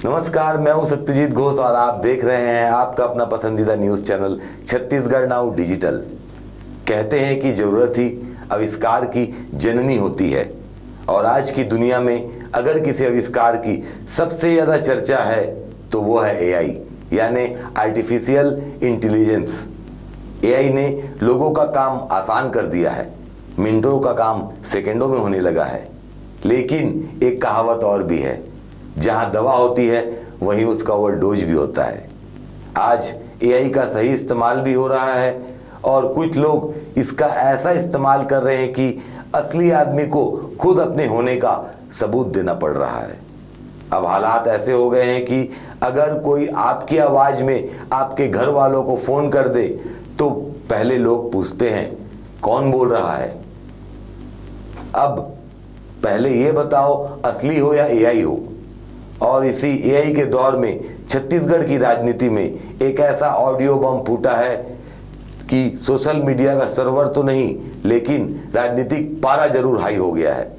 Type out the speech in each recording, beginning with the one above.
नमस्कार, मैं हूं सत्यजीत घोष और आप देख रहे हैं आपका अपना पसंदीदा news channel Chhattisgarh now digital. कहते हैं कि जरूरत ही आविष्कार की जननी होती है और आज की दुनिया में अगर किसी आविष्कार की सबसे ज्यादा चर्चा है तो वो है एआई यानी आर्टिफिशियल इंटेलिजेंस। एआई ने लोगों का काम आसान कर दिया है, मिनटों का काम सेकंडों में होने लगा है। लेकिन एक कहावत और भी है, जहां दवा होती है वहीं उसका ओवरडोज भी होता है। आज एआई का सही इस्तेमाल भी हो रहा है और कुछ लोग इसका ऐसा इस्तेमाल कर रहे हैं कि असली आदमी को खुद अपने होने का सबूत देना पड़ रहा है। अब हालात ऐसे हो गए हैं कि अगर कोई आपकी आवाज में आपके घर वालों को फोन कर दे तो पहले लोग पूछते हैं कौन बोल रहा है। अब पहले ये बताओ असली हो या एआई हो। और इसी एआई के दौर में छत्तीसगढ़ की राजनीति में एक ऐसा ऑडियो बम फूटा है कि सोशल मीडिया का सर्वर तो नहीं लेकिन राजनीतिक पारा जरूर हाई हो गया है।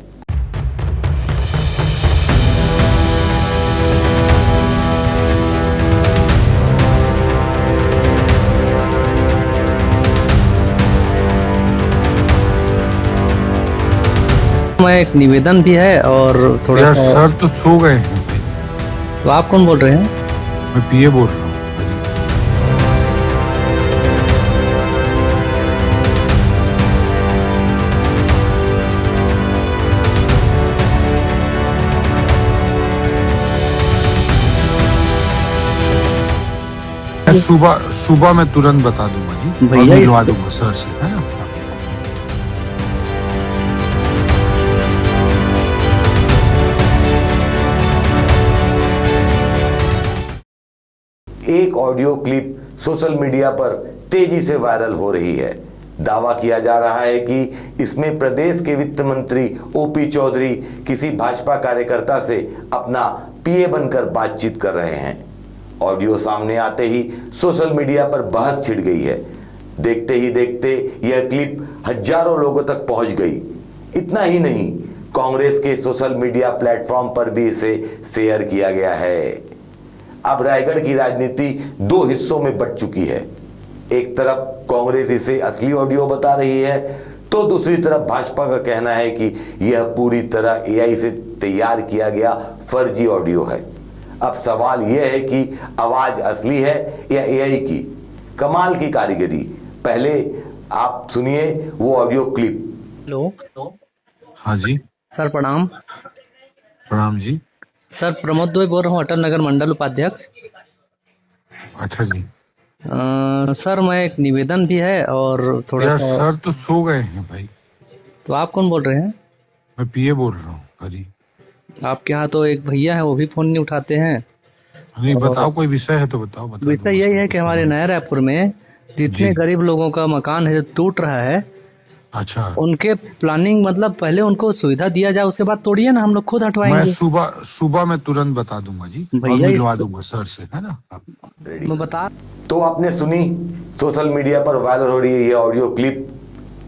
मैं एक निवेदन भी है और थोड़ा यार सर तो सो गए हैं भाई। तो आप कौन बोल रहे हैं? मैं पीए बोल रहा हूँ। सुबह मैं तुरंत बता दूंगा जी, भैया मिलवा दूंगा सर से, है ना। एक ऑडियो क्लिप सोशल मीडिया पर तेजी से वायरल हो रही है। दावा किया जा रहा है कि इसमें प्रदेश के वित्त मंत्री ओपी चौधरी किसी भाजपा कार्यकर्ता से अपना पीए बनकर बातचीत कर रहे हैं। ऑडियो सामने आते ही सोशल मीडिया पर बहस छिड़ गई है। देखते ही देखते यह क्लिप हजारों लोगों तक पहुंच गई। इतना ही नहीं, कांग्रेस के सोशल मीडिया प्लेटफॉर्म पर भी इसे शेयर किया गया है। अब रायगढ़ की राजनीति दो हिस्सों में बंट चुकी है। एक तरफ कांग्रेस इसे असली ऑडियो बता रही है तो दूसरी तरफ भाजपा का कहना है कि यह पूरी तरह एआई से तैयार किया गया फर्जी ऑडियो है। अब सवाल यह है कि आवाज असली है या एआई की। कमाल की कारीगरी। पहले आप सुनिए वो ऑडियो क्लिप। हेलो। हाँ जी सर प्रणाम। प्रणाम जी। सर प्रमोद दुबे बोल रहा हूँ, अटल नगर मंडल उपाध्यक्ष। अच्छा जी। सर मैं एक निवेदन भी है और थोड़ा यार सर तो सो गए हैं भाई। तो आप कौन बोल रहे हैं? मैं पीए बोल रहा हूँ। हाँ जी। आपके यहाँ तो एक भैया है, वो भी फोन नहीं उठाते हैं। नहीं बताओ, कोई विषय है तो बताओ। विषय यही है कि हमारे नया रायपुर में जितने गरीब लोगों का मकान है जो टूट रहा है, अच्छा, उनके प्लानिंग मतलब पहले उनको सुविधा दिया जाए, उसके बाद तोड़िए ना, हम लोग खुद हटवाएंगे। मैं सुबह मैं तुरंत बता दूंगा जी, भैया मिलवा दूंगा सर से, है ना। मैं बता तो आपने सुनी सोशल मीडिया पर वायरल हो रही है ये ऑडियो क्लिप।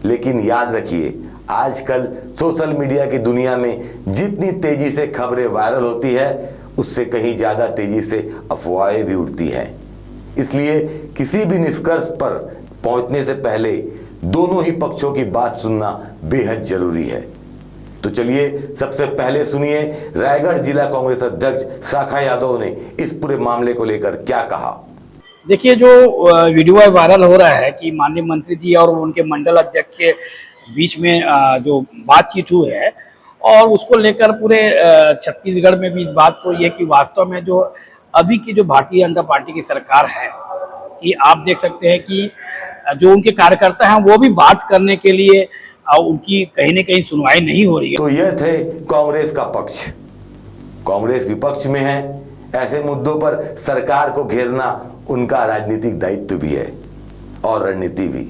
लेकिन याद रखिए, आजकल सोशल मीडिया की दुनिया में जितनी तेजी से खबरें वायरल होती है उससे कहीं ज्यादा तेजी से अफवाहें भी उठती हैं। इसलिए किसी भी निष्कर्ष पर पहुंचने से पहले दोनों ही पक्षों की बात सुनना बेहद जरूरी है। तो चलिए सबसे पहले सुनिए रायगढ़ जिला कांग्रेस अध्यक्ष शाखा यादव ने इस पूरे मामले को लेकर क्या कहा। देखिए, जो वीडियो वायरल हो रहा है कि माननीय मंत्री जी और उनके मंडल अध्यक्ष के बीच में जो बातचीत हुई है और उसको लेकर पूरे छत्तीसगढ़ में भी इस बात को ये कि वास्तव में जो अभी की जो भारतीय जनता पार्टी की सरकार है कि आप देख सकते हैं कि जो उनके कार्यकर्ता हैं वो भी बात करने के लिए उनकी कहीं न कहीं सुनवाई नहीं हो रही है। तो यह थे कांग्रेस का पक्ष। कांग्रेस विपक्ष में है, ऐसे मुद्दों पर सरकार को घेरना उनका राजनीतिक दायित्व भी है और रणनीति भी।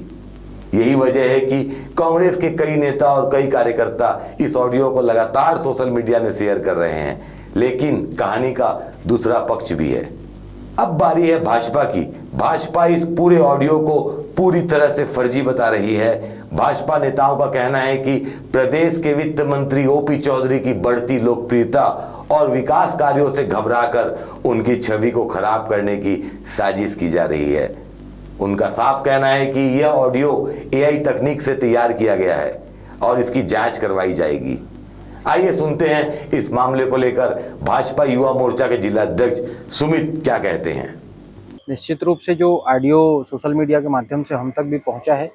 यही वजह है कि कांग्रेस के कई नेता और कई कार्यकर्ता इस ऑडियो को लगातार सोशल मीडिया में शेयर कर रहे हैं। लेकिन कहानी का दूसरा पक्ष भी है। अब बारी है भाजपा की। भाजपा इस पूरे ऑडियो को पूरी तरह से फर्जी बता रही है। भाजपा नेताओं का कहना है कि प्रदेश के वित्त मंत्री ओपी चौधरी की बढ़ती लोकप्रियता और विकास कार्यों से घबराकर उनकी छवि को खराब करने की साजिश की जा रही है। उनका साफ कहना है कि यह ऑडियो एआई तकनीक से तैयार किया गया है और इसकी जांच करवाई जाएगी। आइए सुनते हैं इस मामले को लेकर भाजपा युवा मोर्चा के जिला अध्यक्ष सुमित क्या कहते हैं। निश्चित रूप से जो ऑडियो सोशल मीडिया के माध्यम से हम तक भी पहुंचा है,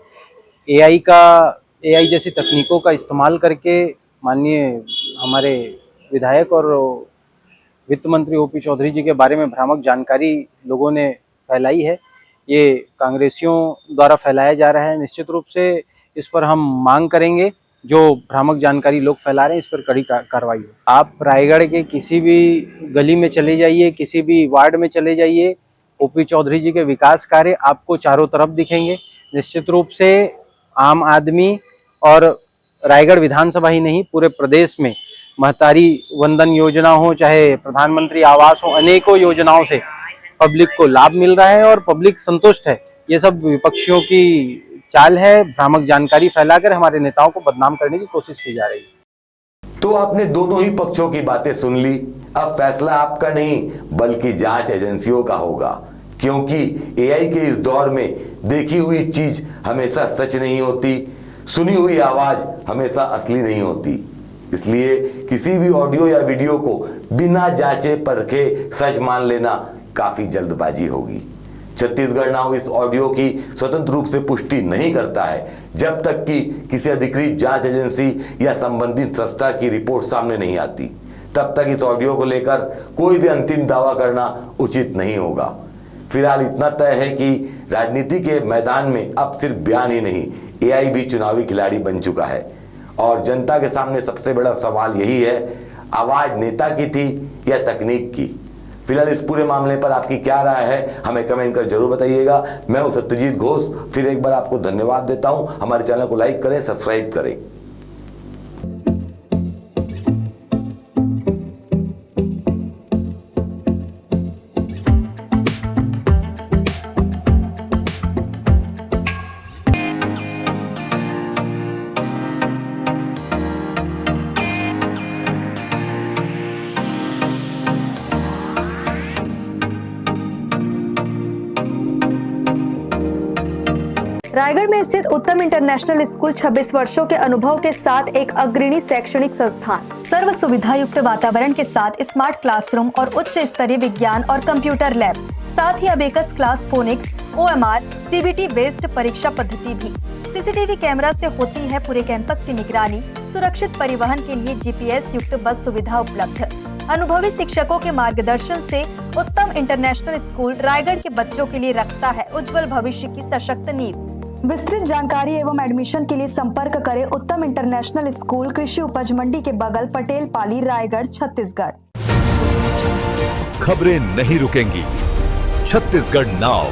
एआई जैसी तकनीकों का इस्तेमाल करके माननीय हमारे विधायक और वित्त मंत्री ओपी चौधरी जी के बारे में भ्रामक जानकारी लोगों ने फैलाई है। ये कांग्रेसियों द्वारा फैलाया जा रहा है। निश्चित रूप से इस पर हम मांग करेंगे, जो भ्रामक जानकारी लोग फैला रहे हैं इस पर कड़ी कार्रवाई हो। आप रायगढ़ के किसी भी गली में चले जाइए, किसी भी वार्ड में चले जाइए, ओपी चौधरी जी के विकास कार्य आपको चारों तरफ दिखेंगे। निश्चित रूप से आम आदमी और रायगढ़ विधानसभा ही नहीं पूरे प्रदेश में महतारी वंदन योजना हो, चाहे प्रधानमंत्री आवास हो, अनेकों योजनाओं से पब्लिक को लाभ मिल रहा है और पब्लिक संतुष्ट है। ये सब विपक्षियों की चाल है, भ्रामक जानकारी फैलाकर हमारे नेताओं को बदनाम करने की कोशिश की जा रही है। तो आपने दोनों ही पक्षों की बातें सुन ली। अब फैसला आपका नहीं बल्कि जांच एजेंसियों का होगा, क्योंकि एआई के इस दौर में देखी हुई चीज हमेशा सच नहीं होती, सुनी हुई आवाज हमेशा असली नहीं होती। इसलिए किसी भी ऑडियो या वीडियो को बिना जांचे परखे सच मान लेना काफी जल्दबाजी होगी। छत्तीसगढ़ नाउ इस ऑडियो की स्वतंत्र रूप से पुष्टि नहीं करता है जब तक कि किसी अधिकृत जांच एजेंसी या संबंधित संस्था की रिपोर्ट सामने नहीं आती। तब तक इस ऑडियो को लेकर कोई भी अंतिम दावा करना उचित नहीं होगा। फिलहाल इतना तय है कि राजनीति के मैदान में अब सिर्फ बयान ही नहीं, एआई भी चुनावी खिलाड़ी बन चुका है और जनता के सामने सबसे बड़ा सवाल यही है, आवाज नेता की थी या तकनीक की। फिलहाल इस पूरे मामले पर आपकी क्या राय है हमें कमेंट कर जरूर बताइएगा। मैं हूं सत्यजीत घोष, फिर एक बार आपको धन्यवाद देता हूं। हमारे चैनल को लाइक करें, सब्सक्राइब करें। रायगढ़ में स्थित उत्तम इंटरनेशनल स्कूल 26 वर्षों के अनुभव के साथ एक अग्रणी शैक्षणिक संस्थान, सर्व सुविधा युक्त वातावरण के साथ स्मार्ट क्लासरूम और उच्च स्तरीय विज्ञान और कंप्यूटर लैब, साथ ही abacus class, phonics, OMR, CBT based परीक्षा पद्धति भी। CCTV कैमरा से होती है पूरे कैंपस की निगरानी। सुरक्षित परिवहन के लिए GPS युक्त बस सुविधा उपलब्ध। अनुभवी शिक्षकों के मार्गदर्शन से उत्तम इंटरनेशनल स्कूल रायगढ़ के बच्चों के लिए रखता है उज्जवल भविष्य की सशक्त नींव। विस्तृत जानकारी एवं एडमिशन के लिए संपर्क करें उत्तम इंटरनेशनल स्कूल, कृषि उपज मंडी के बगल, पटेल पाली, रायगढ़, छत्तीसगढ़। खबरें नहीं रुकेंगी। छत्तीसगढ़ नाउ।